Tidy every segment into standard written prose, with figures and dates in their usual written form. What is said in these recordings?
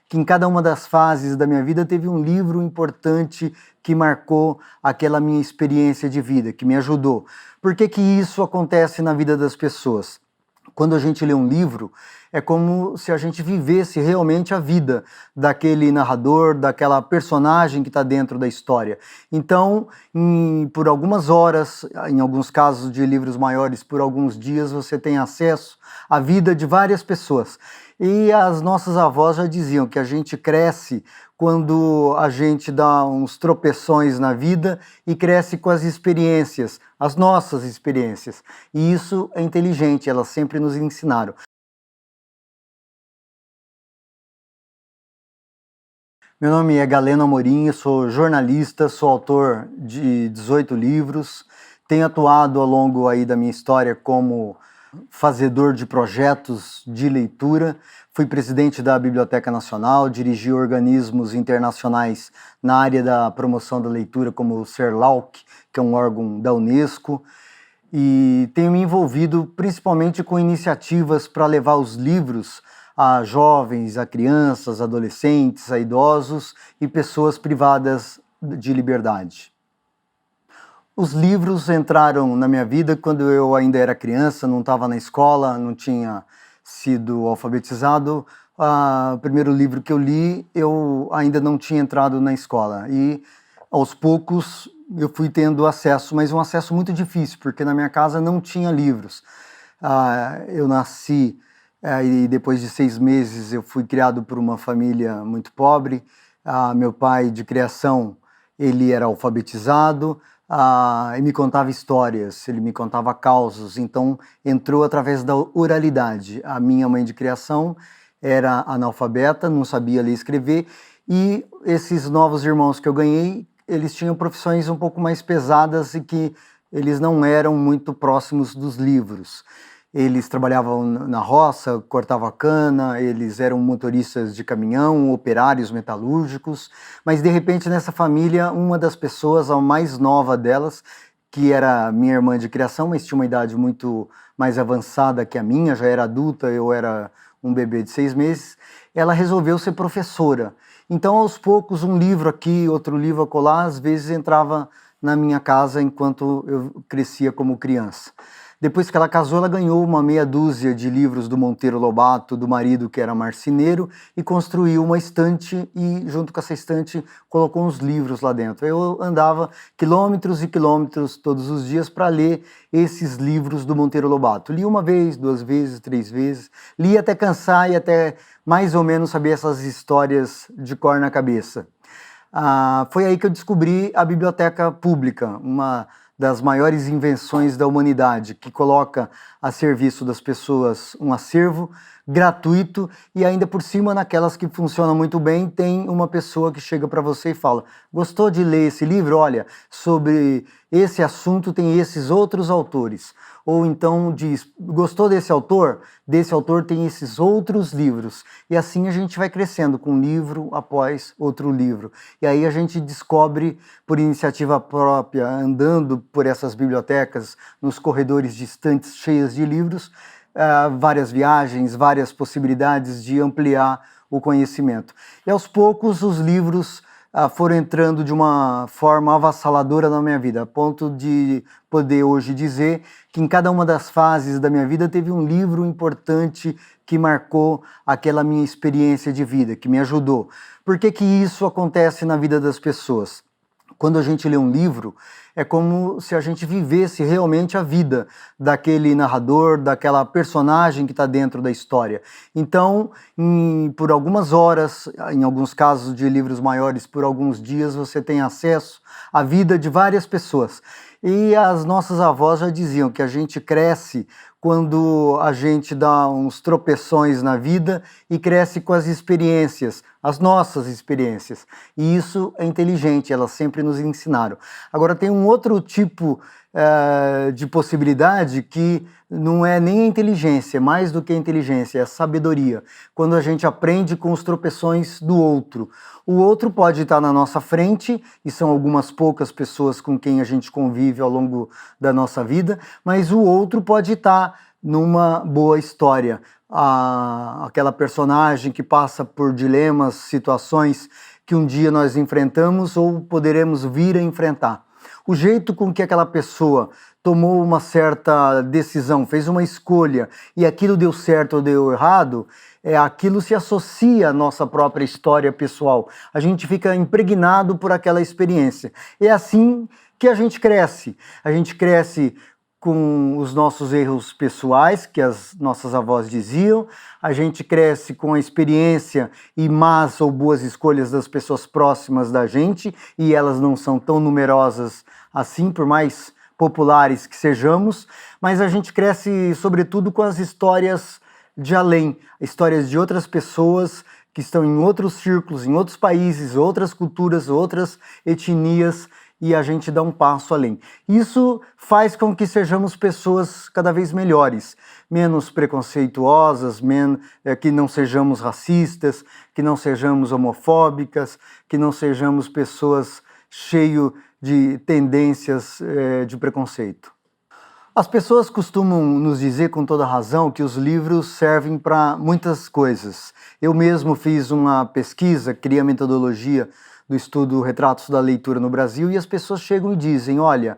que em cada uma das fases da minha vida teve um livro importante que marcou aquela minha experiência de vida, que me ajudou. Por que que isso acontece na vida das pessoas? Quando a gente lê um livro, é como se a gente vivesse realmente a vida daquele narrador, daquela personagem que está dentro da história. Então, por algumas horas, em alguns casos de livros maiores, por alguns dias, você tem acesso à vida de várias pessoas. E as nossas avós já diziam que a gente cresce quando a gente dá uns tropeções na vida e cresce com as experiências, as nossas experiências. E isso é inteligente, elas sempre nos ensinaram. Meu nome é Galeno Amorim, eu sou jornalista, sou autor de 18 livros, tenho atuado ao longo aí da minha história como fazedor de projetos de leitura, fui presidente da Biblioteca Nacional, dirigi organismos internacionais na área da promoção da leitura, como o CERLAUC, que é um órgão da Unesco, e tenho me envolvido principalmente com iniciativas para levar os livros a jovens, a crianças, adolescentes, a idosos e pessoas privadas de liberdade. Os livros entraram na minha vida quando eu ainda era criança, não estava na escola, não tinha sido alfabetizado. O primeiro livro que eu li, eu ainda não tinha entrado na escola. E aos poucos eu fui tendo acesso, mas um acesso muito difícil, porque na minha casa não tinha livros. Eu nasci e depois de 6 meses eu fui criado por uma família muito pobre. Meu pai de criação, ele era alfabetizado, e me contava histórias, ele me contava causos, então entrou através da oralidade. A minha mãe de criação era analfabeta, não sabia ler e escrever, e esses novos irmãos que eu ganhei, eles tinham profissões um pouco mais pesadas e que eles não eram muito próximos dos livros. Eles trabalhavam na roça, cortavam cana, eles eram motoristas de caminhão, operários metalúrgicos, mas de repente nessa família, uma das pessoas, a mais nova delas, que era minha irmã de criação, mas tinha uma idade muito mais avançada que a minha, já era adulta, eu era um bebê de 6 meses, ela resolveu ser professora. Então, aos poucos, um livro aqui, outro livro acolá, às vezes entrava na minha casa enquanto eu crescia como criança. Depois que ela casou, ela ganhou uma meia dúzia de livros do Monteiro Lobato, do marido que era marceneiro, e construiu uma estante e, junto com essa estante, colocou uns livros lá dentro. Eu andava quilômetros e quilômetros todos os dias para ler esses livros do Monteiro Lobato. Li uma vez, 2 vezes, 3 vezes, li até cansar e até mais ou menos saber essas histórias de cor na cabeça. Foi aí que eu descobri a biblioteca pública, uma das maiores invenções da humanidade, que coloca a serviço das pessoas um acervo gratuito e ainda por cima, naquelas que funcionam muito bem, tem uma pessoa que chega para você e fala: gostou de ler esse livro? Olha, sobre esse assunto tem esses outros autores. Ou então diz: gostou desse autor? Desse autor tem esses outros livros. E assim a gente vai crescendo, com um livro após outro livro. E aí a gente descobre, por iniciativa própria, andando por essas bibliotecas, nos corredores distantes cheias de livros, várias viagens, várias possibilidades de ampliar o conhecimento. E aos poucos os livros foram entrando de uma forma avassaladora na minha vida, a ponto de poder hoje dizer que em cada uma das fases da minha vida teve um livro importante que marcou aquela minha experiência de vida, que me ajudou. Por que que isso acontece na vida das pessoas? Quando a gente lê um livro, é como se a gente vivesse realmente a vida daquele narrador, daquela personagem que está dentro da história. Então, por algumas horas, em alguns casos de livros maiores, por alguns dias, você tem acesso à vida de várias pessoas. E as nossas avós já diziam que a gente cresce quando a gente dá uns tropeções na vida e cresce com as experiências, as nossas experiências. E isso é inteligente, elas sempre nos ensinaram. Agora tem um outro tipo de possibilidade que não é nem a inteligência, mais do que a inteligência, é a sabedoria. Quando a gente aprende com os tropeções do outro. O outro pode estar na nossa frente, e são algumas poucas pessoas com quem a gente convive ao longo da nossa vida, mas o outro pode estar numa boa história, aquela personagem que passa por dilemas, situações que um dia nós enfrentamos ou poderemos vir a enfrentar. O jeito com que aquela pessoa tomou uma certa decisão, fez uma escolha e aquilo deu certo ou deu errado, aquilo se associa à nossa própria história pessoal. A gente fica impregnado por aquela experiência. É assim que a gente cresce. A gente cresce com os nossos erros pessoais, que as nossas avós diziam, a gente cresce com a experiência e más ou boas escolhas das pessoas próximas da gente, e elas não são tão numerosas assim, por mais populares que sejamos, mas a gente cresce sobretudo com as histórias de além, histórias de outras pessoas que estão em outros círculos, em outros países, outras culturas, outras etnias, e a gente dá um passo além. Isso faz com que sejamos pessoas cada vez melhores, menos preconceituosas, que não sejamos racistas, que não sejamos homofóbicas, que não sejamos pessoas cheias de tendências de preconceito. As pessoas costumam nos dizer com toda razão que os livros servem para muitas coisas. Eu mesmo fiz uma pesquisa, criei a metodologia do estudo Retratos da Leitura no Brasil, e as pessoas chegam e dizem, olha,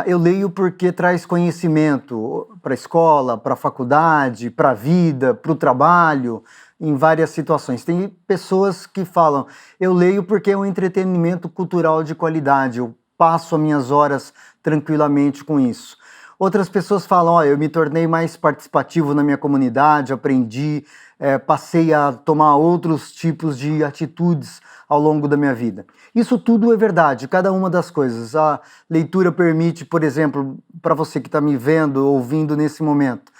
eu leio porque traz conhecimento para a escola, para a faculdade, para a vida, para o trabalho, em várias situações. Tem pessoas que falam, eu leio porque é um entretenimento cultural de qualidade, eu passo as minhas horas tranquilamente com isso. Outras pessoas falam, eu me tornei mais participativo na minha comunidade, aprendi, passei a tomar outros tipos de atitudes ao longo da minha vida. Isso tudo é verdade, cada uma das coisas. A leitura permite, por exemplo, para você que está me vendo, ouvindo nesse momento,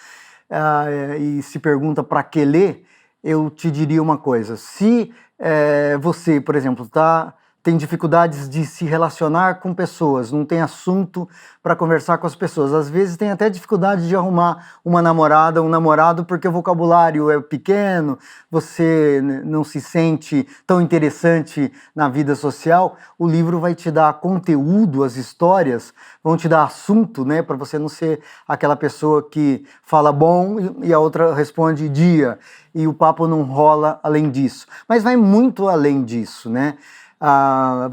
e se pergunta para que ler, eu te diria uma coisa. Se você, por exemplo, tem dificuldades de se relacionar com pessoas, não tem assunto para conversar com as pessoas. Às vezes tem até dificuldade de arrumar uma namorada, um namorado, porque o vocabulário é pequeno, você não se sente tão interessante na vida social. O livro vai te dar conteúdo, as histórias vão te dar assunto, né, para você não ser aquela pessoa que fala bom e a outra responde dia, e o papo não rola além disso. Mas vai muito além disso, né?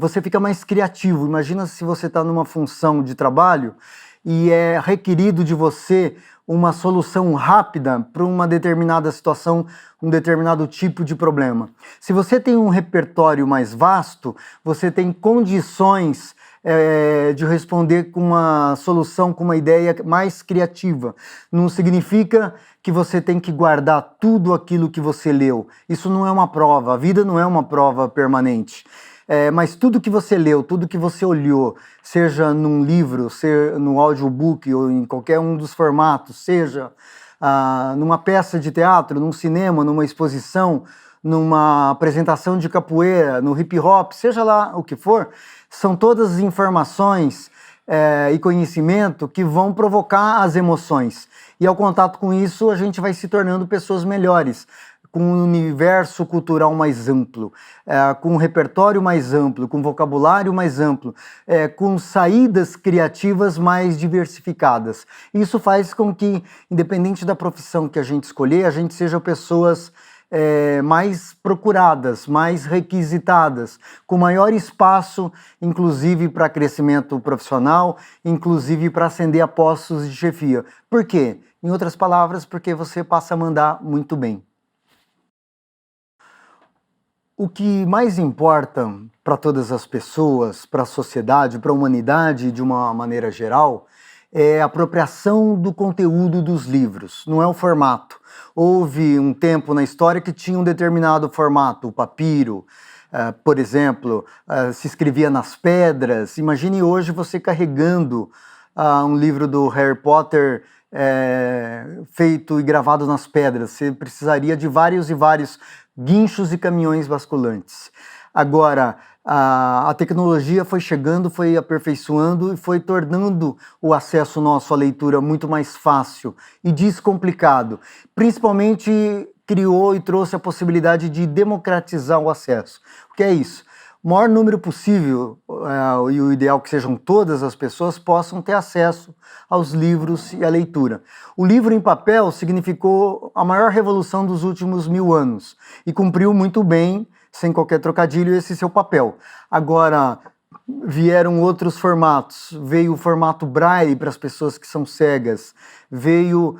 Você fica mais criativo. Imagina se você está numa função de trabalho e é requerido de você uma solução rápida para uma determinada situação, um determinado tipo de problema. Se você tem um repertório mais vasto, você tem condições de responder com uma solução, com uma ideia mais criativa. Não significa que você tem que guardar tudo aquilo que você leu. Isso não é uma prova, a vida não é uma prova permanente. Mas tudo que você leu, tudo que você olhou, seja num livro, seja no audiobook ou em qualquer um dos formatos, seja numa peça de teatro, num cinema, numa exposição, numa apresentação de capoeira, no hip hop, seja lá o que for, são todas informações e conhecimento que vão provocar as emoções. E ao contato com isso, a gente vai se tornando pessoas melhores, com um universo cultural mais amplo, com um repertório mais amplo, com um vocabulário mais amplo, com saídas criativas mais diversificadas. Isso faz com que, independente da profissão que a gente escolher, a gente seja pessoas mais procuradas, mais requisitadas, com maior espaço, inclusive para crescimento profissional, inclusive para ascender a postos de chefia. Por quê? Em outras palavras, porque você passa a mandar muito bem. O que mais importa para todas as pessoas, para a sociedade, para a humanidade de uma maneira geral, é a apropriação do conteúdo dos livros, não é o formato. Houve um tempo na história que tinha um determinado formato, o papiro, por exemplo, se escrevia nas pedras. Imagine hoje você carregando um livro do Harry Potter feito e gravado nas pedras. Você precisaria de vários e vários guinchos e caminhões basculantes. Agora, a tecnologia foi chegando, foi aperfeiçoando e foi tornando o acesso nosso à leitura muito mais fácil e descomplicado. Principalmente criou e trouxe a possibilidade de democratizar o acesso. O que é isso? o maior número possível, e o ideal que sejam todas as pessoas, possam ter acesso aos livros e à leitura. O livro em papel significou a maior revolução dos últimos 1000 anos e cumpriu muito bem, sem qualquer trocadilho, esse seu papel. Agora, vieram outros formatos, veio o formato Braille para as pessoas que são cegas, veio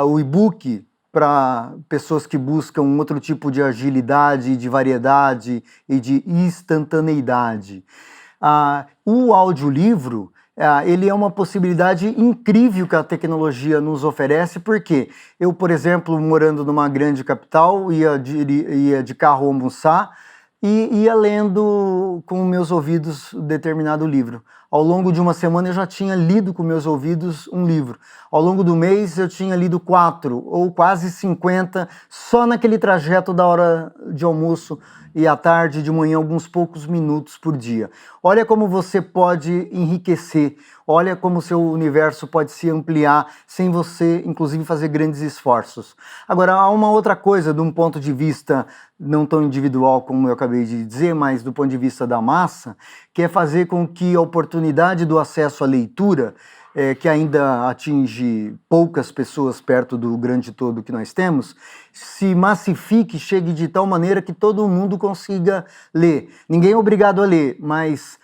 o e-book para pessoas que buscam um outro tipo de agilidade, de variedade e de instantaneidade. O audiolivro, ele é uma possibilidade incrível que a tecnologia nos oferece, porque eu, por exemplo, morando numa grande capital, ia de carro almoçar, e ia lendo com meus ouvidos determinado livro. Ao longo de uma semana eu já tinha lido com meus ouvidos um livro. Ao longo do mês eu tinha lido 4 ou quase 50 só naquele trajeto da hora de almoço e à tarde, de manhã, alguns poucos minutos por dia. Olha como você pode enriquecer, olha como seu universo pode se ampliar sem você, inclusive, fazer grandes esforços. Agora, há uma outra coisa, de um ponto de vista não tão individual como eu acabei de dizer, mas do ponto de vista da massa, que é fazer com que a oportunidade do acesso à leitura, que ainda atinge poucas pessoas perto do grande todo que nós temos, se massifique, chegue de tal maneira que todo mundo consiga ler. Ninguém é obrigado a ler, mas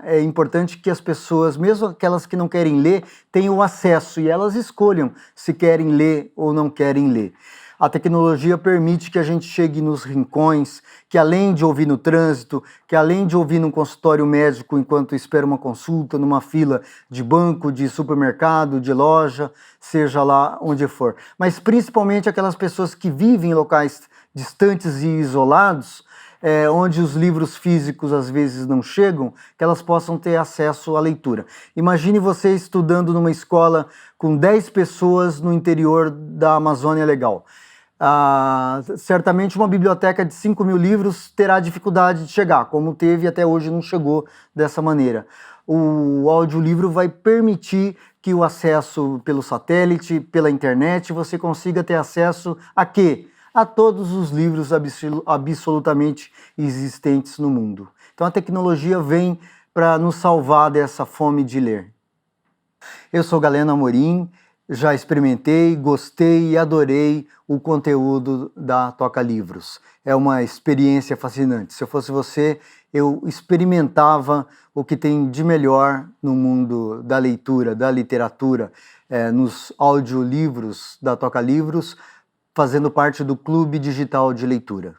é importante que as pessoas, mesmo aquelas que não querem ler, tenham acesso e elas escolham se querem ler ou não querem ler. A tecnologia permite que a gente chegue nos rincões, que além de ouvir no trânsito, que além de ouvir num consultório médico enquanto espera uma consulta, numa fila de banco, de supermercado, de loja, seja lá onde for. Mas principalmente aquelas pessoas que vivem em locais distantes e isolados, onde os livros físicos às vezes não chegam, que elas possam ter acesso à leitura. Imagine você estudando numa escola com 10 pessoas no interior da Amazônia Legal. Certamente uma biblioteca de 5.000 livros terá dificuldade de chegar, como teve até hoje não chegou dessa maneira. O audiolivro vai permitir que o acesso pelo satélite, pela internet, você consiga ter acesso a quê? A todos os livros absolutamente existentes no mundo. Então a tecnologia vem para nos salvar dessa fome de ler. Eu sou Galeno Amorim, já experimentei, gostei e adorei o conteúdo da Toca Livros. É uma experiência fascinante. Se eu fosse você, eu experimentava o que tem de melhor no mundo da leitura, da literatura, nos audiolivros da Toca Livros, fazendo parte do Clube Digital de Leitura.